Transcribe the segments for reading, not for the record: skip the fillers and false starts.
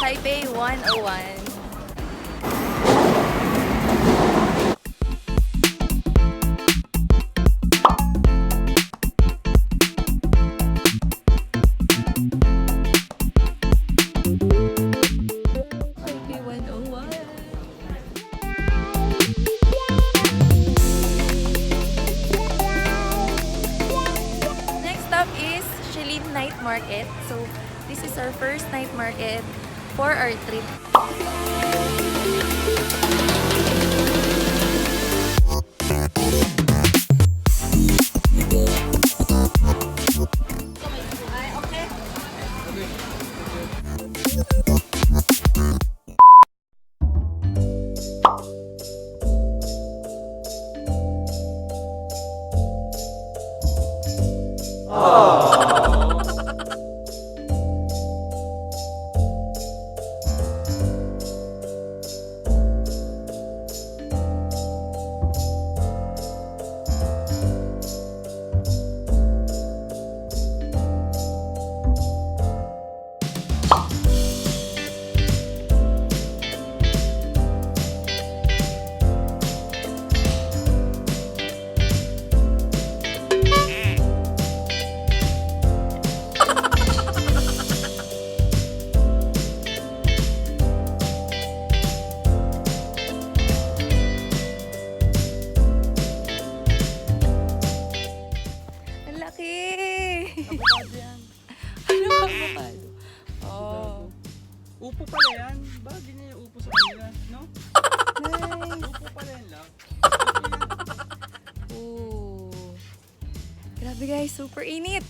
Taipei 101. Night market. So this is our first night market for our trip. Upo pala yan. Bagay niya yung upo sa kanila, no? Nice. Upo pala yan lang. Oh. Grabe guys, super init.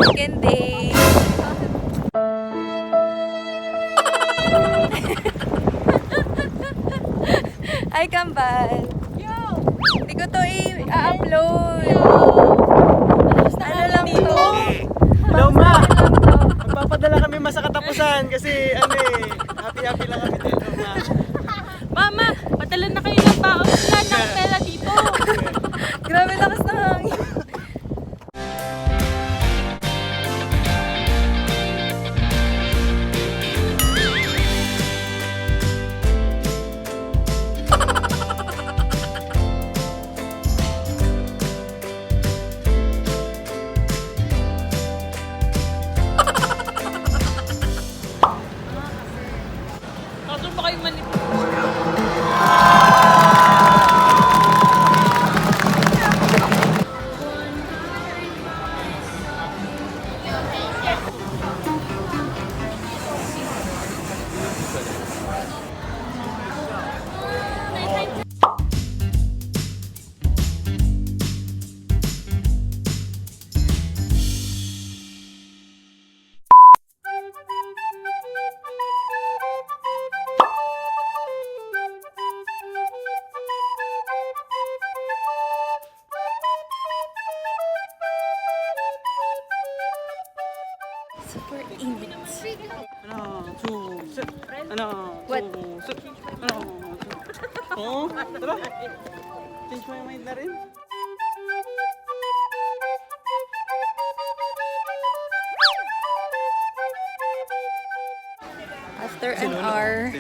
Second day. Ay, kambal. Hindi ko to i-upload. Ano lang to? Hello, Ma! Magpapadala kami sa katapusan kasi happy-happy lang kami dito, Ma. Mama, padala na kayo ng baon. Wala na akong pera dito. Grabe lakas ng hangin. Kaso ba kayong manipis? Super init. What? Oo, tara. Change my mind na rin. After an hour.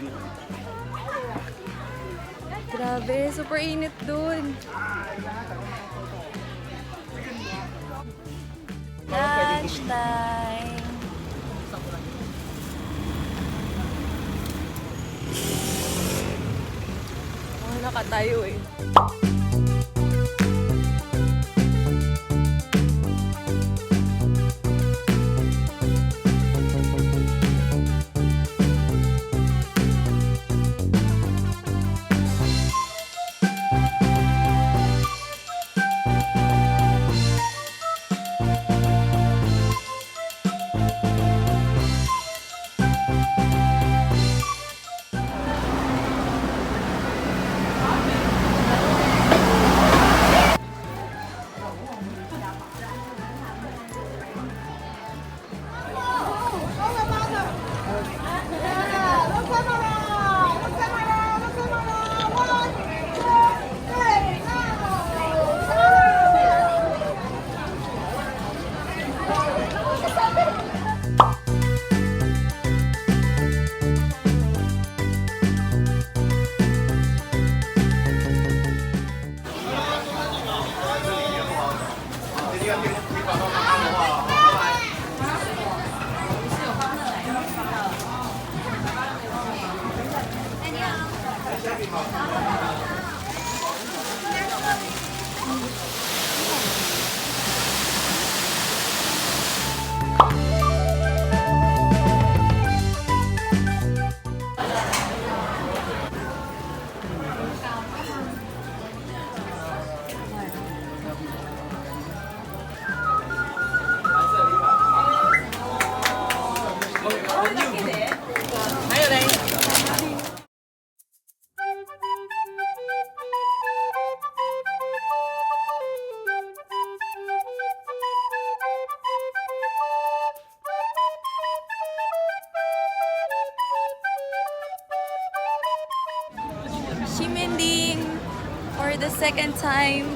Grabe, super init dun. Lunch time. Wala ka tayo eh. Ximending for the second time.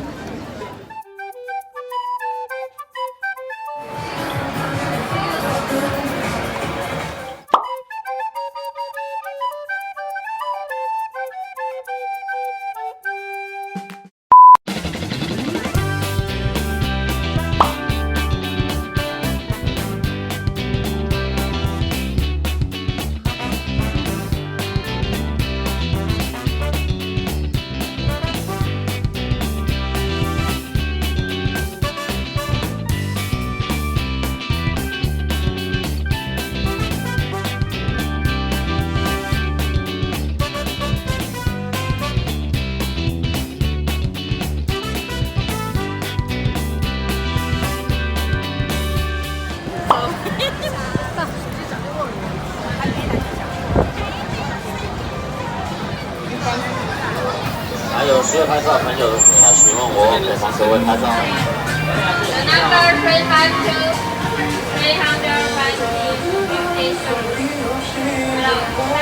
Number 352, 350.